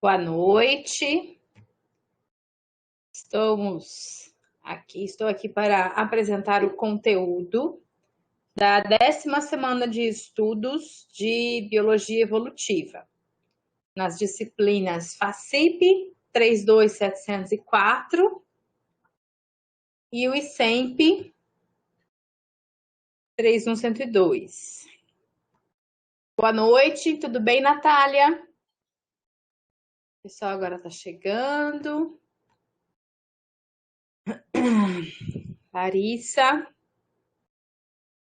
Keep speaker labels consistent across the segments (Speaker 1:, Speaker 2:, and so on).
Speaker 1: Boa noite. Estou aqui para apresentar o conteúdo da 10ª semana de estudos de Biologia Evolutiva, nas disciplinas FACIP 32704 e o ICEMP 31102. Boa noite, tudo bem, Natália? O pessoal agora está chegando. Larissa,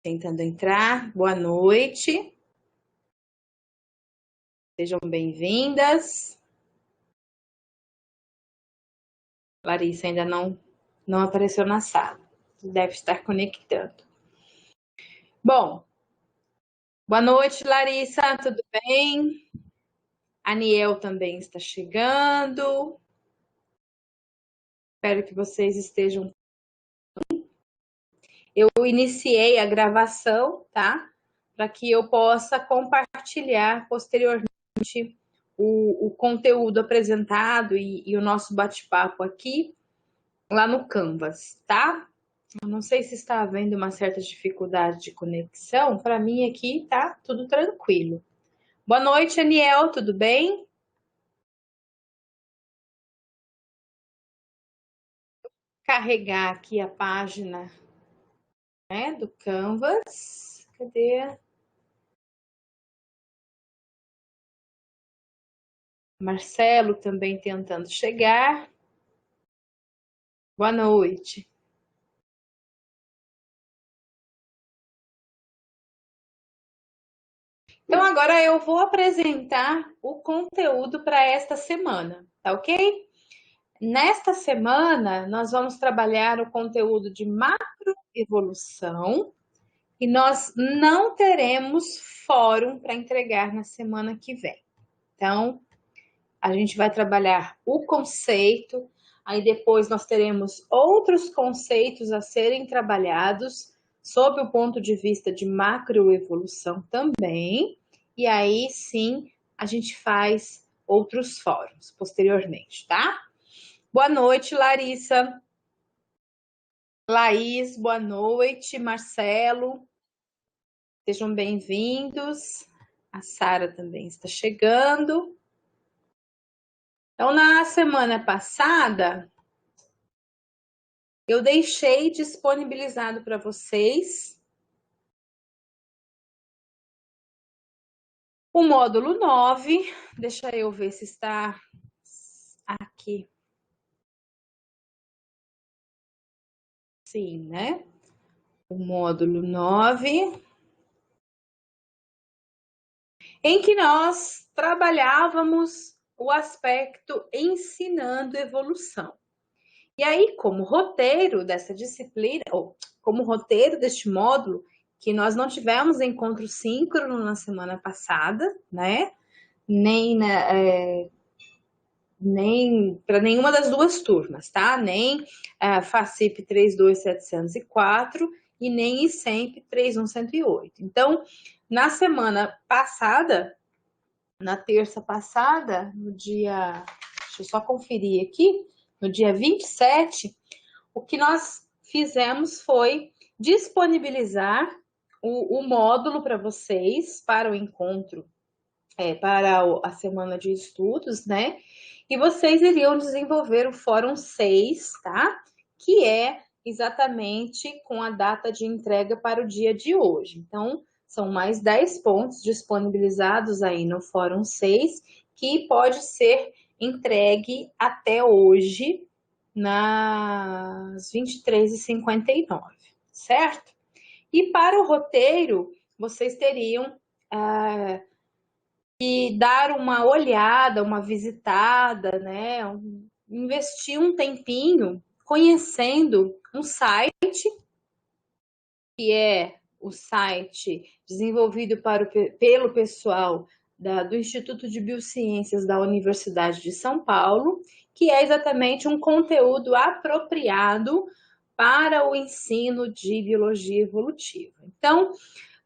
Speaker 1: tentando entrar. Boa noite. Sejam bem-vindas. Larissa ainda não apareceu na sala. Deve estar conectando. Bom, boa noite, Larissa. Tudo bem? Aniel também está chegando. Espero que vocês estejam. Eu iniciei a gravação, tá? Para que eu possa compartilhar posteriormente o conteúdo apresentado e o nosso bate-papo aqui lá no Canvas, tá? Eu não sei se está havendo uma certa dificuldade de conexão. Para mim aqui tá tudo tranquilo. Boa noite, Aniel, tudo bem? Carregar aqui a página, né, do Canvas. Cadê? Marcelo também tentando chegar. Boa noite. Então, agora eu vou apresentar o conteúdo para esta semana, tá ok? Nesta semana, nós vamos trabalhar o conteúdo de macroevolução e nós não teremos fórum para entregar na semana que vem. Então, a gente vai trabalhar o conceito, aí depois nós teremos outros conceitos a serem trabalhados sob o ponto de vista de macroevolução também, e aí sim a gente faz outros fóruns posteriormente, tá? Boa noite, Larissa. Laís, boa noite. Marcelo, sejam bem-vindos. A Sara também está chegando. Então, na semana passada, eu deixei disponibilizado para vocês o módulo 9. Deixa eu ver se está aqui. Sim, né? O módulo 9, em que nós trabalhávamos o aspecto ensinando evolução. E aí, como roteiro dessa disciplina, ou como roteiro deste módulo, que nós não tivemos encontro síncrono na semana passada, né? Nem para nenhuma das duas turmas, tá? Nem FACIP 32704 e nem ICEMP 31108. Então, na semana passada, na terça passada, no dia, deixa eu só conferir aqui, no dia 27, o que nós fizemos foi disponibilizar o módulo para vocês, para o encontro, para a semana de estudos, né? E vocês iriam desenvolver o Fórum 6, tá? Que é exatamente com a data de entrega para o dia de hoje. Então, são mais 10 pontos disponibilizados aí no Fórum 6, que pode ser entregue até hoje, nas 23h59, certo? E para o roteiro, vocês teriam que dar uma olhada, uma visitada, né? Investir um tempinho conhecendo um site, que é o site desenvolvido pelo pessoal do Instituto de Biociências da Universidade de São Paulo, que é exatamente um conteúdo apropriado para o ensino de biologia evolutiva. Então,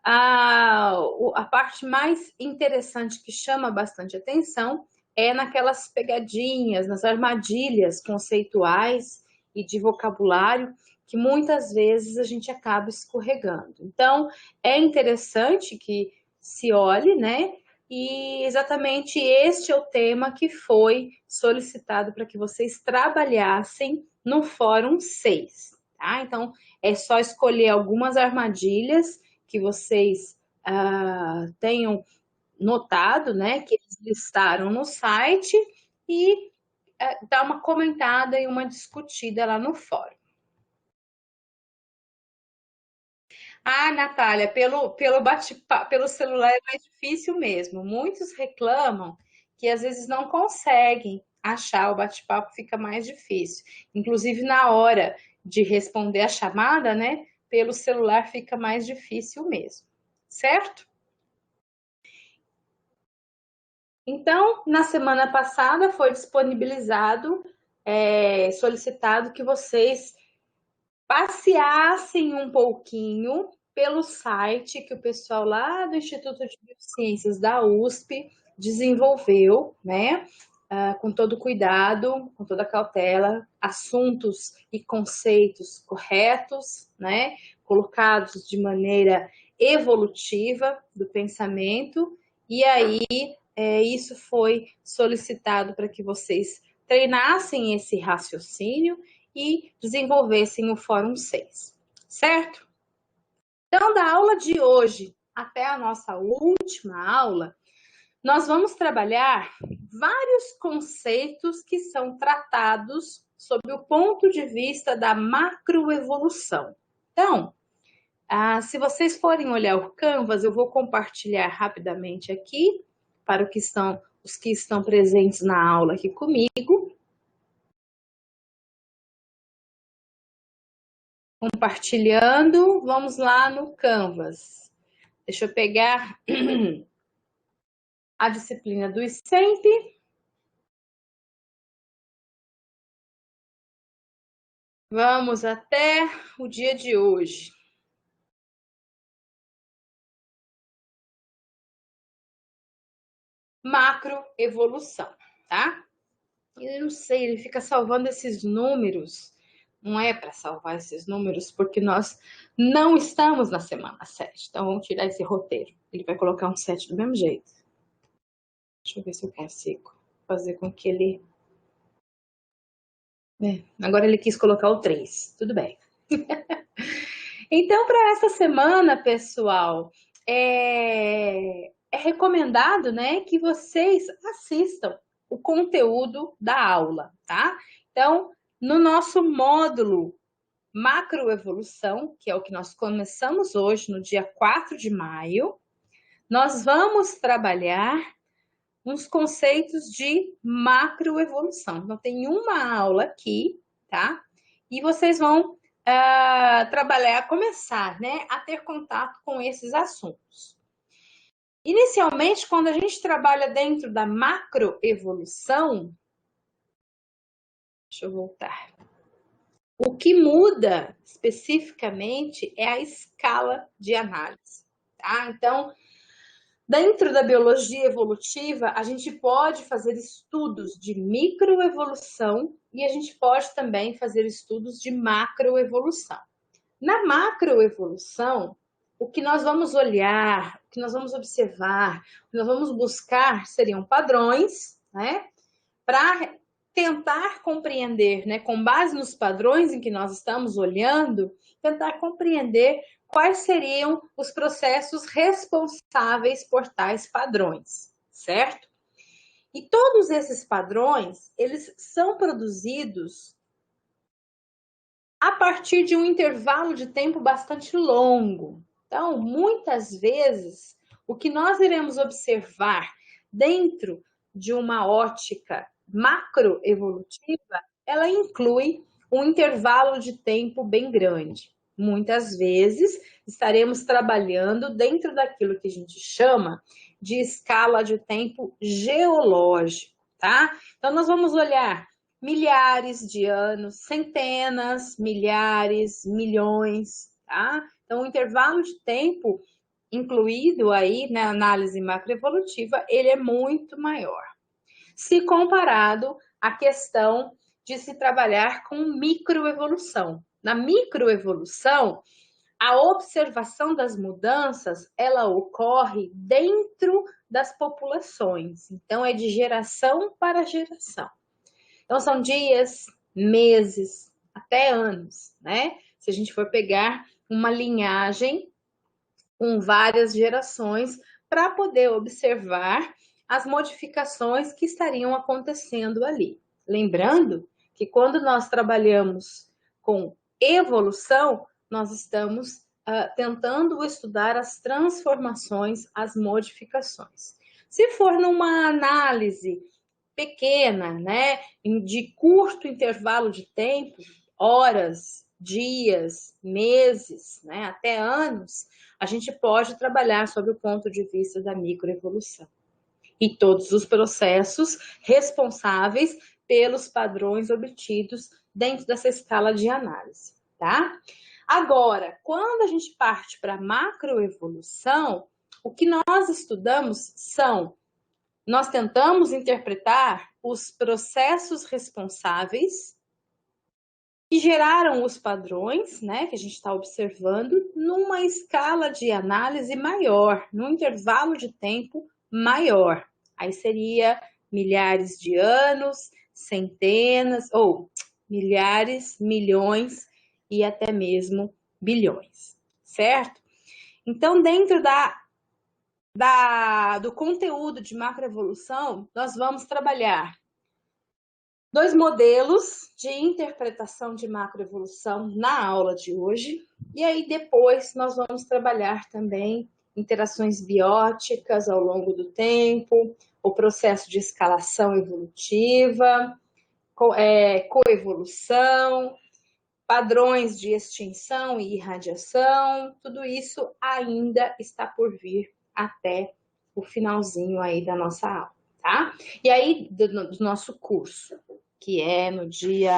Speaker 1: a parte mais interessante que chama bastante atenção é naquelas pegadinhas, nas armadilhas conceituais e de vocabulário que muitas vezes a gente acaba escorregando. Então, é interessante que se olhe, né? E exatamente este é o tema que foi solicitado para que vocês trabalhassem no Fórum 6, tá? Então, é só escolher algumas armadilhas que vocês tenham notado, né, que eles listaram no site e dar uma comentada e uma discutida lá no fórum. Ah, Natália, pelo bate-papo, pelo celular é mais difícil mesmo. Muitos reclamam que às vezes não conseguem achar o bate-papo, fica mais difícil. Inclusive na hora de responder a chamada, né, pelo celular fica mais difícil mesmo, certo? Então, na semana passada foi disponibilizado, solicitado que vocês passeassem um pouquinho pelo site que o pessoal lá do Instituto de Biociências da USP desenvolveu, né? Com todo cuidado, com toda cautela, assuntos e conceitos corretos, né? Colocados de maneira evolutiva do pensamento, e aí isso foi solicitado para que vocês treinassem esse raciocínio e desenvolvessem o Fórum 6, certo? Então, da aula de hoje até a nossa última aula, nós vamos trabalhar vários conceitos que são tratados sob o ponto de vista da macroevolução. Então, se vocês forem olhar o Canvas, eu vou compartilhar rapidamente aqui para os que estão presentes na aula aqui comigo. Compartilhando, vamos lá no Canvas. Deixa eu pegar a disciplina do ICEMP. Vamos até o dia de hoje. Macroevolução, tá? Eu não sei, ele fica salvando esses números. Não é para salvar esses números, porque nós não estamos na semana 7. Então, vamos tirar esse roteiro. Ele vai colocar um 7 do mesmo jeito. Deixa eu ver se eu consigo fazer com que ele... agora ele quis colocar o 3. Tudo bem. Então, para essa semana, pessoal, é recomendado, né, que vocês assistam o conteúdo da aula, tá? Então, no nosso módulo Macroevolução, que é o que nós começamos hoje, no dia 4 de maio, nós vamos trabalhar uns conceitos de macroevolução. Então, tem uma aula aqui, tá? E vocês vão trabalhar, começar, né, a ter contato com esses assuntos. Inicialmente, quando a gente trabalha dentro da macroevolução, deixa eu voltar. O que muda especificamente é a escala de análise, tá? Então, dentro da biologia evolutiva, a gente pode fazer estudos de microevolução e a gente pode também fazer estudos de macroevolução. Na macroevolução, o que nós vamos olhar, o que nós vamos observar, o que nós vamos buscar seriam padrões, né? Para tentar compreender, né, com base nos padrões em que nós estamos olhando, tentar compreender quais seriam os processos responsáveis por tais padrões, certo? E todos esses padrões, eles são produzidos a partir de um intervalo de tempo bastante longo. Então, muitas vezes, o que nós iremos observar dentro de uma ótica macroevolutiva, ela inclui um intervalo de tempo bem grande. Muitas vezes, estaremos trabalhando dentro daquilo que a gente chama de escala de tempo geológico, tá? Então, nós vamos olhar milhares de anos, centenas, milhares, milhões, tá? Então, o intervalo de tempo incluído aí na análise macroevolutiva, ele é muito maior. se comparado à questão de se trabalhar com microevolução. Na microevolução, a observação das mudanças, ela ocorre dentro das populações. Então, é de geração para geração. Então, são dias, meses, até anos, né? Se a gente for pegar uma linhagem com várias gerações para poder observar as modificações que estariam acontecendo ali. Lembrando que quando nós trabalhamos com evolução, nós estamos tentando estudar as transformações, as modificações. Se for numa análise pequena, né, de curto intervalo de tempo, horas, dias, meses, né, até anos, a gente pode trabalhar sobre o ponto de vista da microevolução e todos os processos responsáveis pelos padrões obtidos dentro dessa escala de análise, tá? Agora, quando a gente parte para a macroevolução, o que nós estudamos nós tentamos interpretar os processos responsáveis que geraram os padrões, né, que a gente está observando, numa escala de análise maior, num intervalo de tempo maior. Aí seria milhares de anos, centenas, ou milhares, milhões e até mesmo bilhões, certo? Então, dentro do conteúdo de macroevolução, nós vamos trabalhar dois modelos de interpretação de macroevolução na aula de hoje. E aí depois nós vamos trabalhar também interações bióticas ao longo do tempo, o processo de escalação evolutiva, coevolução, padrões de extinção e irradiação, tudo isso ainda está por vir até o finalzinho aí da nossa aula, tá? E aí, do nosso curso, que é no dia...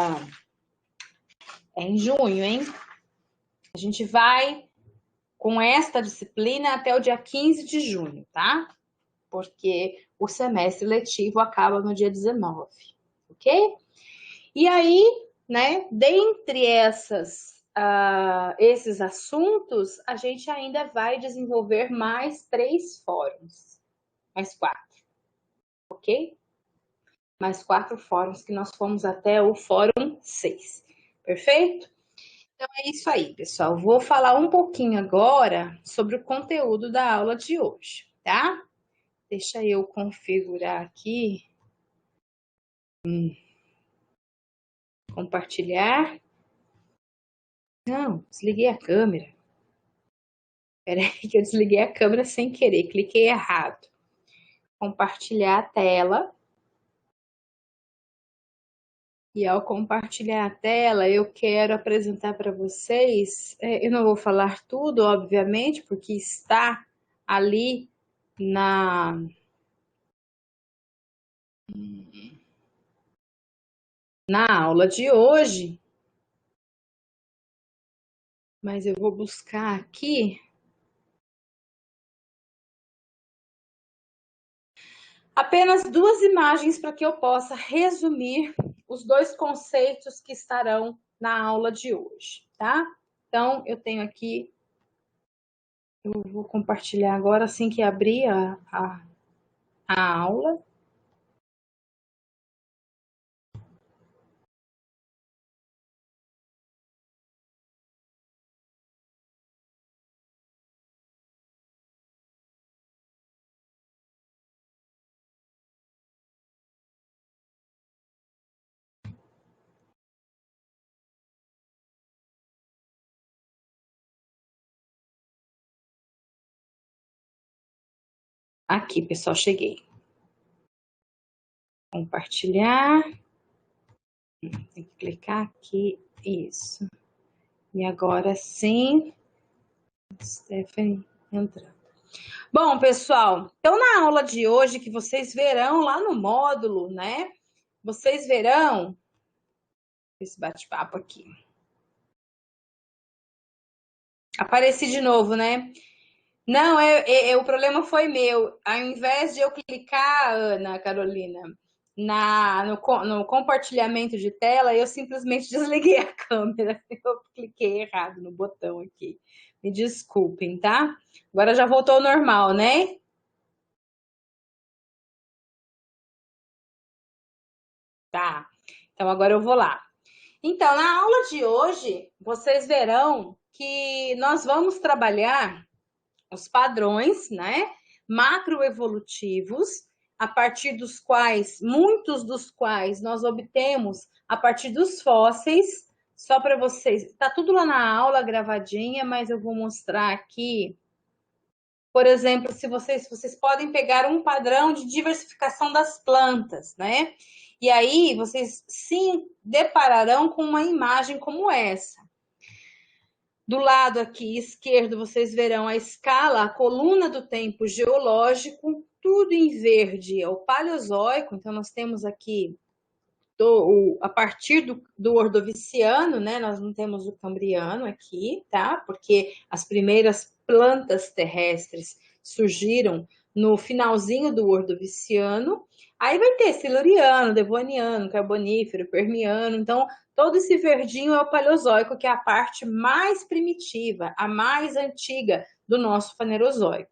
Speaker 1: É em junho, hein? A gente vai com esta disciplina até o dia 15 de junho, tá? Porque o semestre letivo acaba no dia 19, ok? E aí, né, dentre esses assuntos, a gente ainda vai desenvolver mais 3 fóruns, mais 4, ok? Mais 4 fóruns que nós fomos até o fórum 6, perfeito? Então é isso aí, pessoal. Vou falar um pouquinho agora sobre o conteúdo da aula de hoje, tá? Deixa eu configurar aqui. Compartilhar. Não, desliguei a câmera. Peraí que eu desliguei a câmera sem querer, cliquei errado. Compartilhar a tela. E ao compartilhar a tela, eu quero apresentar para vocês, eu não vou falar tudo, obviamente, porque está ali na aula de hoje, mas eu vou buscar aqui apenas 2 imagens para que eu possa resumir os 2 conceitos que estarão na aula de hoje, tá? Então, eu tenho aqui, eu vou compartilhar agora assim que abrir a aula. Aqui, pessoal, cheguei. Compartilhar. Tem que clicar aqui, isso. E agora sim, Stephanie entrando. Bom, pessoal, então na aula de hoje, que vocês verão lá no módulo, né? Vocês verão esse bate-papo aqui. Apareci de novo, né? Não, o problema foi meu. Ao invés de eu clicar, Ana Carolina, no compartilhamento de tela, eu simplesmente desliguei a câmera. Eu cliquei errado no botão aqui. Me desculpem, tá? Agora já voltou ao normal, né? Tá. Então agora eu vou lá. Então, na aula de hoje, vocês verão que nós vamos trabalhar os padrões, né, macroevolutivos, a partir dos quais, muitos dos quais nós obtemos a partir dos fósseis. Só para vocês, tá tudo lá na aula gravadinha, mas eu vou mostrar aqui. Por exemplo, se vocês podem pegar um padrão de diversificação das plantas, né? E aí vocês se depararão com uma imagem como essa. Do lado aqui esquerdo, vocês verão a escala, a coluna do tempo geológico, tudo em verde é o Paleozoico. Então, nós temos aqui a partir do Ordoviciano, né? Nós não temos o Cambriano aqui, tá? Porque as primeiras plantas terrestres surgiram no finalzinho do Ordoviciano. Aí vai ter Siluriano, Devoniano, Carbonífero, Permiano. Então, todo esse verdinho é o Paleozoico, que é a parte mais primitiva, a mais antiga do nosso Fanerozoico.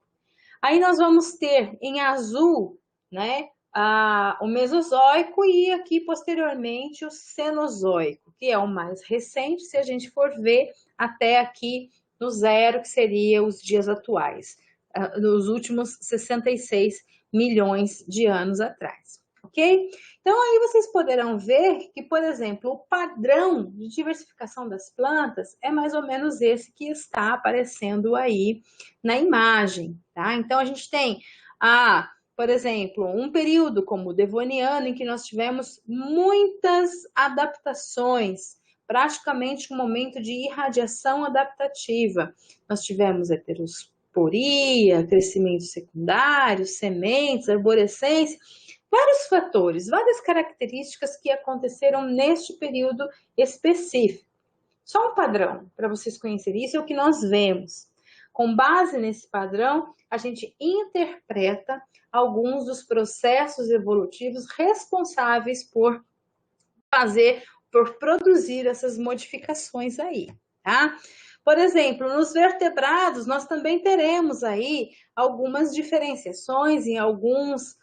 Speaker 1: Aí nós vamos ter em azul, né, o Mesozoico e aqui posteriormente o Cenozoico, que é o mais recente, se a gente for ver até aqui no zero, que seria os dias atuais, nos últimos 66 milhões de anos atrás, ok? Então aí vocês poderão ver que, por exemplo, o padrão de diversificação das plantas é mais ou menos esse que está aparecendo aí na imagem, tá? Então a gente tem por exemplo, um período como o Devoniano, em que nós tivemos muitas adaptações, praticamente um momento de irradiação adaptativa. Nós tivemos heterosporia, crescimento secundário, sementes, arborescência, vários fatores, várias características que aconteceram neste período específico. Só um padrão para vocês conhecerem, isso é o que nós vemos. Com base nesse padrão, a gente interpreta alguns dos processos evolutivos responsáveis por produzir essas modificações aí, tá? Por exemplo, nos vertebrados, nós também teremos aí algumas diferenciações em algumas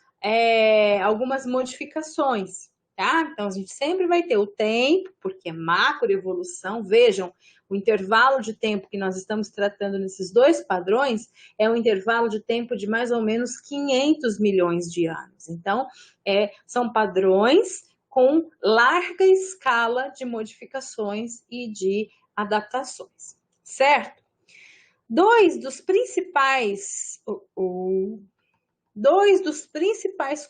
Speaker 1: modificações, tá? Então, a gente sempre vai ter o tempo, porque é macroevolução. Vejam, o intervalo de tempo que nós estamos tratando nesses dois padrões é um intervalo de tempo de mais ou menos 500 milhões de anos. Então, são padrões com larga escala de modificações e de adaptações, certo? Dois dos principais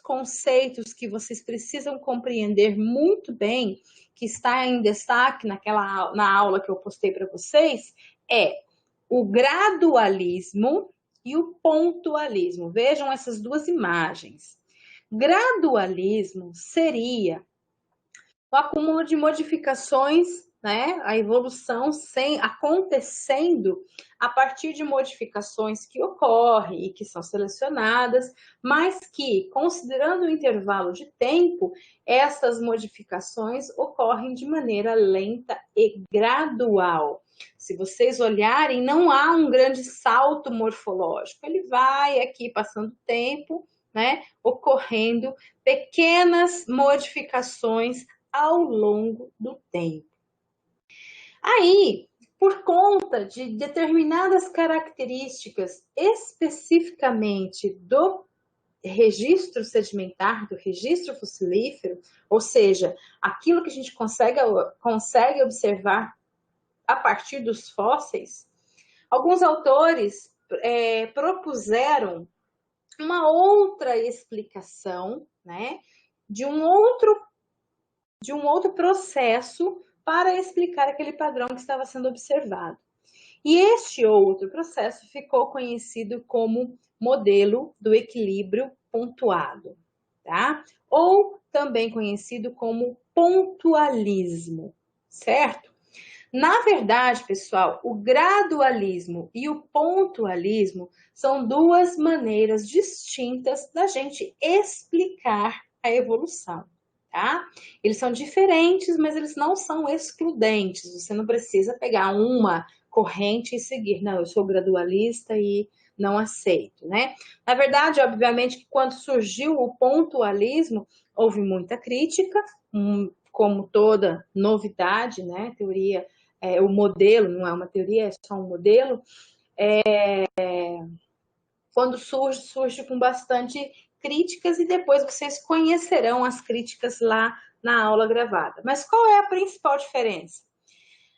Speaker 1: conceitos que vocês precisam compreender muito bem, que está em destaque na aula que eu postei para vocês, é o gradualismo e o pontualismo. Vejam essas duas imagens. Gradualismo seria o acúmulo de modificações, né? A evolução acontecendo a partir de modificações que ocorrem e que são selecionadas, mas que, considerando o intervalo de tempo, essas modificações ocorrem de maneira lenta e gradual. Se vocês olharem, não há um grande salto morfológico, ele vai aqui passando tempo, né? Ocorrendo pequenas modificações ao longo do tempo. Aí, por conta de determinadas características especificamente do registro sedimentar, do registro fossilífero, ou seja, aquilo que a gente consegue observar a partir dos fósseis, alguns autores propuseram uma outra explicação, né, de um outro processo para explicar aquele padrão que estava sendo observado. E este outro processo ficou conhecido como modelo do equilíbrio pontuado, tá? Ou também conhecido como pontualismo, certo? Na verdade, pessoal, o gradualismo e o pontualismo são duas maneiras distintas da gente explicar a evolução, tá? Eles são diferentes, mas eles não são excludentes. Você não precisa pegar uma corrente e seguir. Não, eu sou gradualista e não aceito, né? Na verdade, obviamente, que quando surgiu o pontualismo, houve muita crítica, como toda novidade, né? Teoria, o modelo, não é uma teoria, é só um modelo. Quando surge com bastante críticas e depois vocês conhecerão as críticas lá na aula gravada. Mas qual é a principal diferença?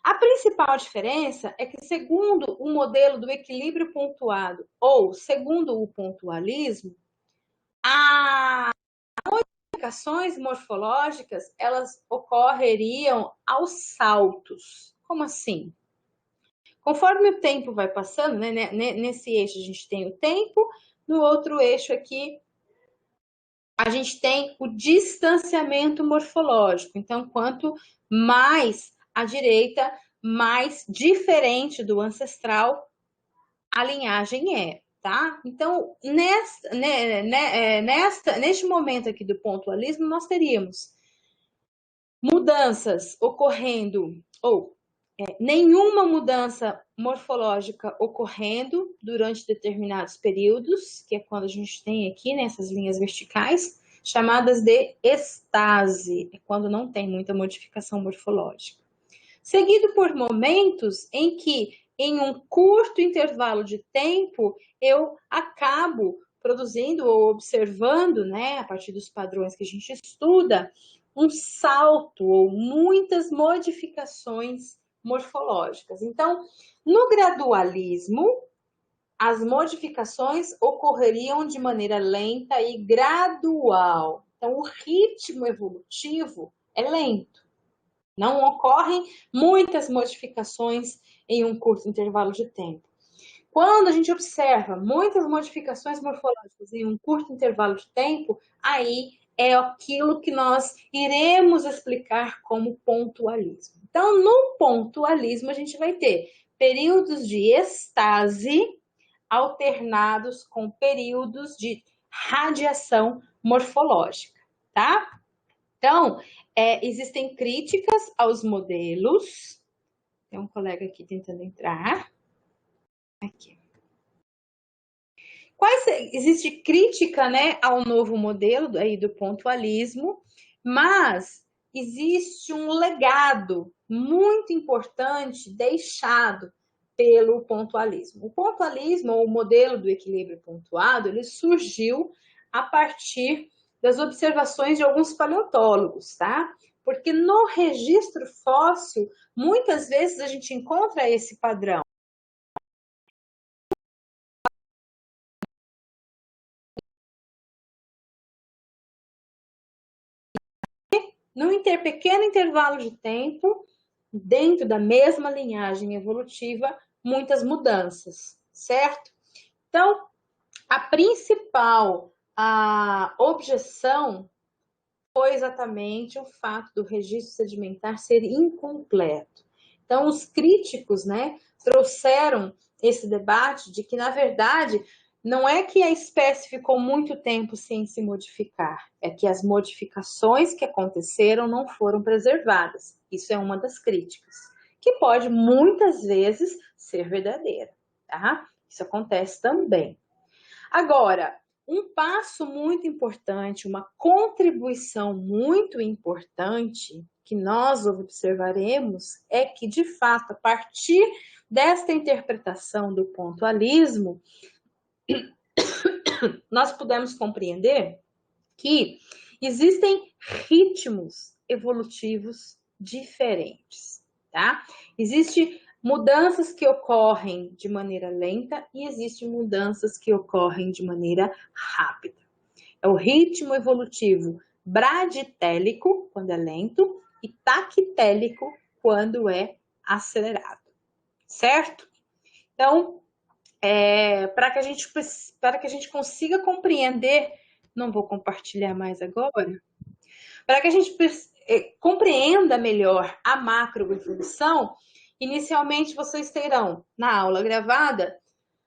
Speaker 1: A principal diferença é que, segundo o modelo do equilíbrio pontuado ou segundo o pontualismo, as modificações morfológicas elas ocorreriam aos saltos. Como assim? Conforme o tempo vai passando, né, nesse eixo a gente tem o tempo, no outro eixo aqui a gente tem o distanciamento morfológico. Então, quanto mais à direita, mais diferente do ancestral a linhagem é, tá? Então, neste momento aqui do pontualismo, nós teríamos mudanças ocorrendo, ou nenhuma mudança morfológica ocorrendo durante determinados períodos, que é quando a gente tem aqui nessas linhas verticais, chamadas de estase, é quando não tem muita modificação morfológica. Seguido por momentos em que, em um curto intervalo de tempo, eu acabo produzindo ou observando, né, a partir dos padrões que a gente estuda, um salto ou muitas modificações morfológicas. Então, no gradualismo, as modificações ocorreriam de maneira lenta e gradual. Então, o ritmo evolutivo é lento. Não ocorrem muitas modificações em um curto intervalo de tempo. Quando a gente observa muitas modificações morfológicas em um curto intervalo de tempo, aí é aquilo que nós iremos explicar como pontualismo. Então, no pontualismo, a gente vai ter períodos de estase alternados com períodos de radiação morfológica, tá? Então, existem críticas aos modelos. Tem um colega aqui tentando entrar. Aqui. Existe crítica, né, ao novo modelo aí do pontualismo, mas existe um legado muito importante deixado pelo pontualismo. O pontualismo, ou o modelo do equilíbrio pontuado, ele surgiu a partir das observações de alguns paleontólogos, tá? Porque no registro fóssil, muitas vezes a gente encontra esse padrão. Num pequeno intervalo de tempo, dentro da mesma linhagem evolutiva, muitas mudanças, certo? Então, a principal objeção foi exatamente o fato do registro sedimentar ser incompleto. Então, os críticos, né, trouxeram esse debate de que, na verdade, não é que a espécie ficou muito tempo sem se modificar, é que as modificações que aconteceram não foram preservadas. Isso é uma das críticas, que pode muitas vezes ser verdadeira, tá? Isso acontece também. Agora, um passo muito importante, uma contribuição muito importante que nós observaremos é que, de fato, a partir desta interpretação do pontualismo, nós pudemos compreender que existem ritmos evolutivos diferentes, tá? Existem mudanças que ocorrem de maneira lenta e existem mudanças que ocorrem de maneira rápida. É o ritmo evolutivo braditélico, quando é lento, e taquitélico, quando é acelerado, certo? Então, para que a gente consiga compreender, não vou compartilhar mais agora, para que a gente compreenda melhor a macroevolução, inicialmente vocês terão na aula gravada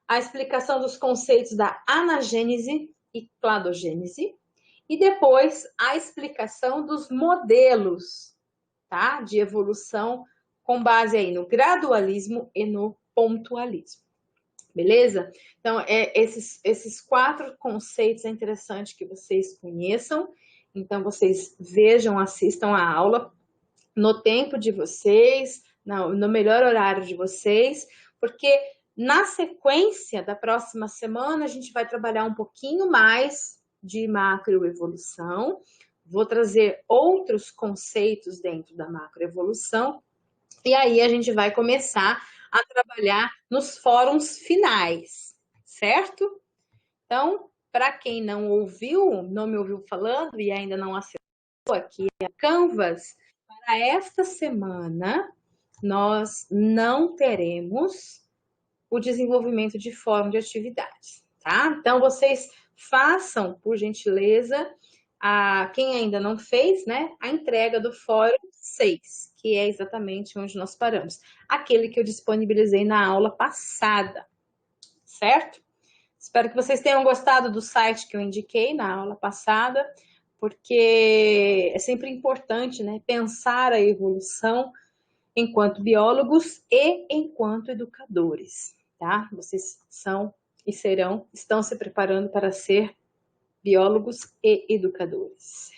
Speaker 1: a explicação dos conceitos da anagênese e cladogênese, e depois a explicação dos modelos, tá? De evolução com base aí no gradualismo e no pontualismo. Beleza? Então, esses 4 conceitos é interessante que vocês conheçam. Então, vocês vejam, assistam a aula no tempo de vocês, no melhor horário de vocês, porque na sequência da próxima semana a gente vai trabalhar um pouquinho mais de macroevolução. Vou trazer outros conceitos dentro da macroevolução e aí a gente vai começar a trabalhar nos fóruns finais, certo? Então, para quem não ouviu, não me ouviu falando e ainda não acessou aqui a Canvas, para esta semana nós não teremos o desenvolvimento de fórum de atividades, tá? Então, vocês façam, por gentileza, quem ainda não fez, né, a entrega do fórum 6, que é exatamente onde nós paramos. Aquele que eu disponibilizei na aula passada, certo? Espero que vocês tenham gostado do site que eu indiquei na aula passada, porque é sempre importante, né, pensar a evolução enquanto biólogos e enquanto educadores, tá? Vocês são e estão se preparando para ser biólogos e educadores.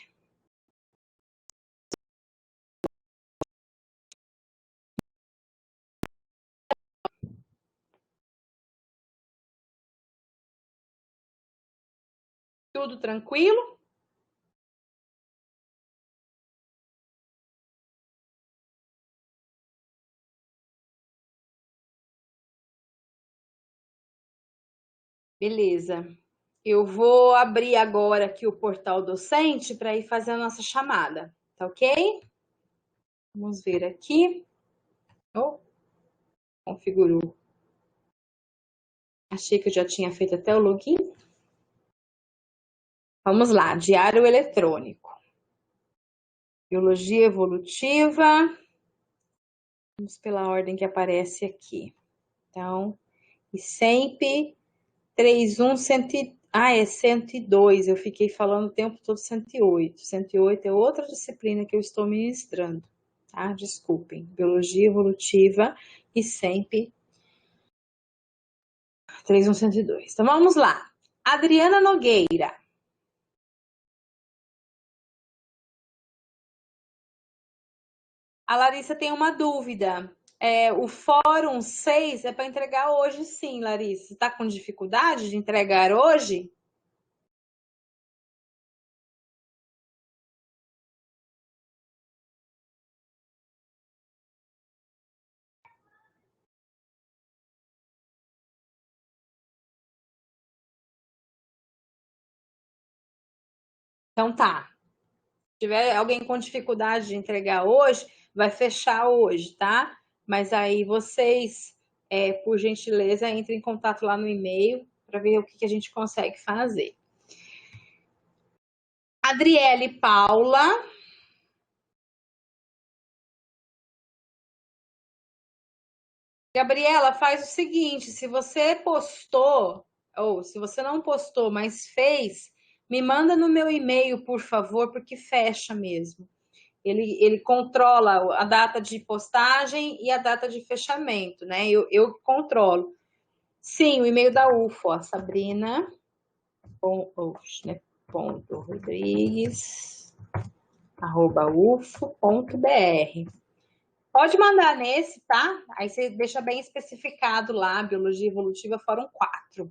Speaker 1: Tudo tranquilo? Beleza. Eu vou abrir agora aqui o portal docente para ir fazer a nossa chamada, tá ok? Vamos ver aqui. Oh, configurou. Achei que eu já tinha feito até o login. Vamos lá, diário eletrônico. Biologia evolutiva. Vamos pela ordem que aparece aqui. Então, e sempre 31, é 102. Eu fiquei falando o tempo todo 108. 108 é outra disciplina que eu estou ministrando, tá? Desculpem. Biologia evolutiva e sempre 31, 102. Então, vamos lá. Adriana Nogueira. A Larissa tem uma dúvida. O Fórum 6 é para entregar hoje, sim, Larissa. Está com dificuldade de entregar hoje? Então tá. Se tiver alguém com dificuldade de entregar hoje, vai fechar hoje, tá? Mas aí vocês, por gentileza, entrem em contato lá no e-mail para ver o que a gente consegue fazer. Adriele Paula. Gabriela, faz o seguinte, se você postou, ou se você não postou, mas fez, me manda no meu e-mail, por favor, porque fecha mesmo. Ele controla a data de postagem e a data de fechamento, né? Eu controlo. Sim, o e-mail da UFO, ó, Sabrina, ponto Rodrigues, @ufo.br. Pode mandar nesse, tá? Aí você deixa bem especificado lá, Biologia Evolutiva Fórum 4,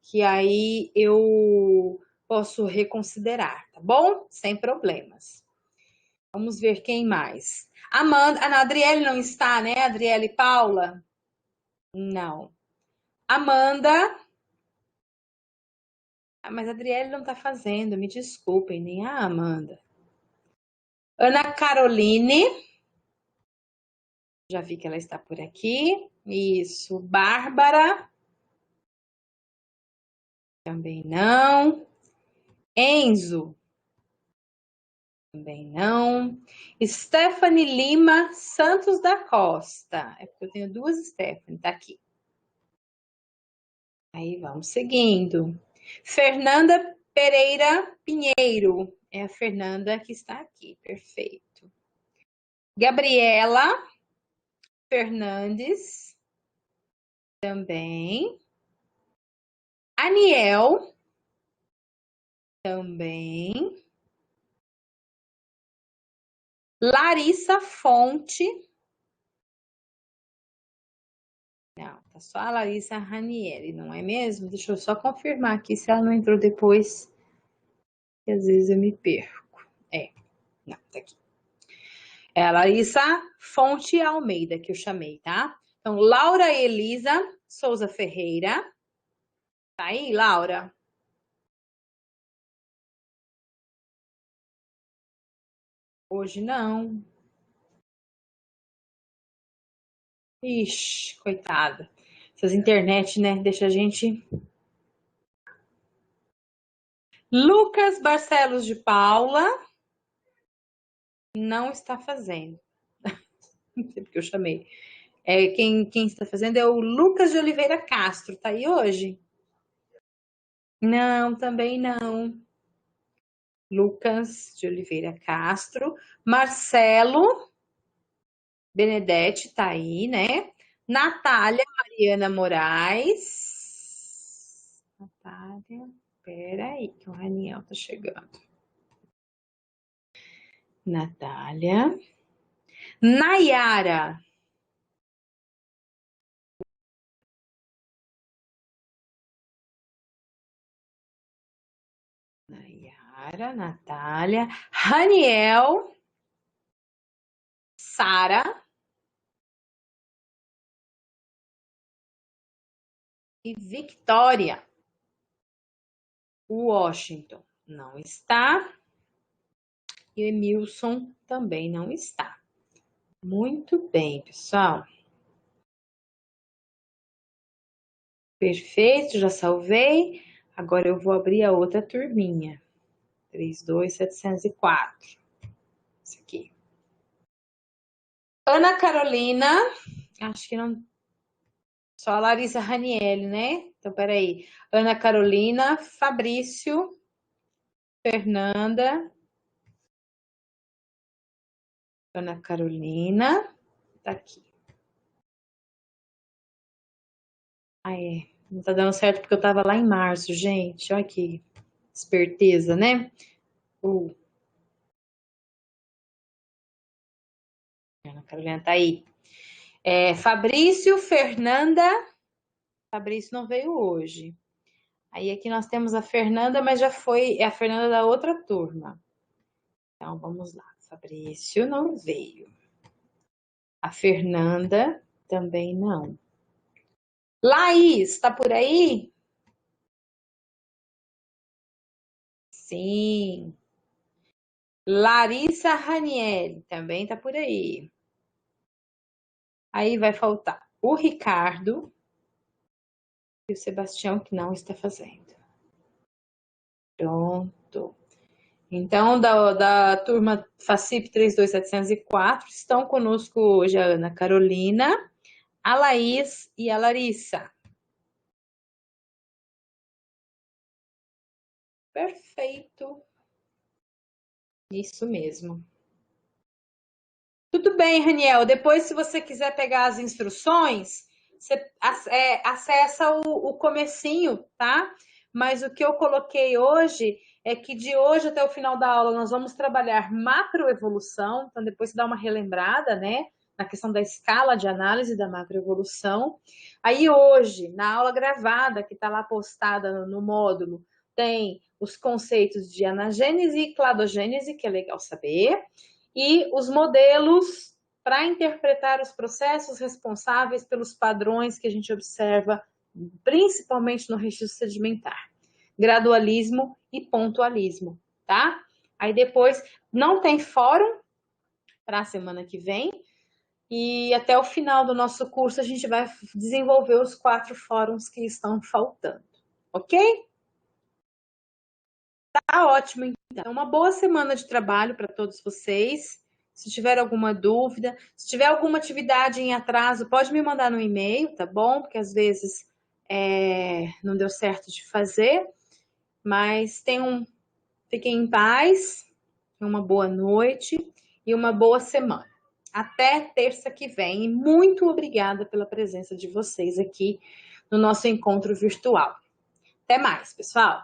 Speaker 1: que aí eu posso reconsiderar, tá bom? Sem problemas. Vamos ver quem mais. Amanda, a Adriele não está, né? Adriele Paula? Não. Amanda. Mas a Adriele não está fazendo, me desculpem, nem a Amanda. Ana Caroline. Já vi que ela está por aqui. Isso. Bárbara. Também não. Enzo. Também não. Stephanie Lima Santos da Costa. É porque eu tenho duas Stephanie, tá aqui. Aí vamos seguindo. Fernanda Pereira Pinheiro. É a Fernanda que está aqui. Perfeito. Gabriela Fernandes. Também. Aniel. Também. Larissa Fonte. Não, tá só a Larissa Ranieri, não é mesmo? Deixa eu só confirmar aqui se ela não entrou depois, que às vezes eu me perco. Não, tá aqui. É a Larissa Fonte Almeida que eu chamei, tá? Então, Laura Elisa Souza Ferreira. Tá aí, Laura? Hoje não. Ixi, coitada. Essas internet, né? Deixa a gente. Lucas Barcelos de Paula. Não está fazendo. Não sei porque eu chamei. Quem está fazendo é o Lucas de Oliveira Castro. Tá aí hoje? Não, também não. Lucas de Oliveira Castro. Marcelo Benedetti tá aí, né? Natália Mariana Moraes. Natália, peraí, que o Raniel tá chegando. Natália. Nayara. Nayara, Natália. Raniel. Sara. E Victória. Washington não está. E Emilson também não está. Muito bem, pessoal. Perfeito, já salvei. Agora eu vou abrir a outra turminha. 32704. Isso aqui. Ana Carolina. Acho que não. Só a Larissa Ranielli, né? Então, peraí. Ana Carolina, Fabrício, Fernanda. Ana Carolina. Tá aqui. Ah, é. Não tá dando certo porque eu tava lá em março, gente. Olha que esperteza, né? Ana Carolina tá aí. Fabrício, Fernanda. Fabrício não veio hoje. Aí aqui nós temos a Fernanda, mas já foi. É a Fernanda da outra turma. Então vamos lá. Fabrício não veio. A Fernanda também não. Laís, tá por aí? Sim. Larissa Ranieri também tá por aí. Aí vai faltar o Ricardo e o Sebastião, que não está fazendo. Pronto. Então, da turma FACIP 32704, estão conosco hoje a Ana Carolina, a Laís e a Larissa. Perfeito. Isso mesmo. Tudo bem, Raniel. Depois, se você quiser pegar as instruções, você acessa o comecinho, tá? Mas o que eu coloquei hoje é que de hoje até o final da aula nós vamos trabalhar macroevolução. Então, depois você dá uma relembrada, né? Na questão da escala de análise da macroevolução. Aí hoje, na aula gravada, que está lá postada no módulo, tem os conceitos de anagênese e cladogênese, que é legal saber, e os modelos para interpretar os processos responsáveis pelos padrões que a gente observa, principalmente no registro sedimentar. Gradualismo e pontualismo, tá? Aí depois não tem fórum para a semana que vem, e até o final do nosso curso a gente vai desenvolver os 4 fóruns que estão faltando, ok? Tá ótimo, então. Uma boa semana de trabalho para todos vocês. Se tiver alguma dúvida, se tiver alguma atividade em atraso, pode me mandar no e-mail, tá bom? Porque às vezes não deu certo de fazer. Mas fiquem em paz, uma boa noite e uma boa semana. Até terça que vem. E muito obrigada pela presença de vocês aqui no nosso encontro virtual. Até mais, pessoal!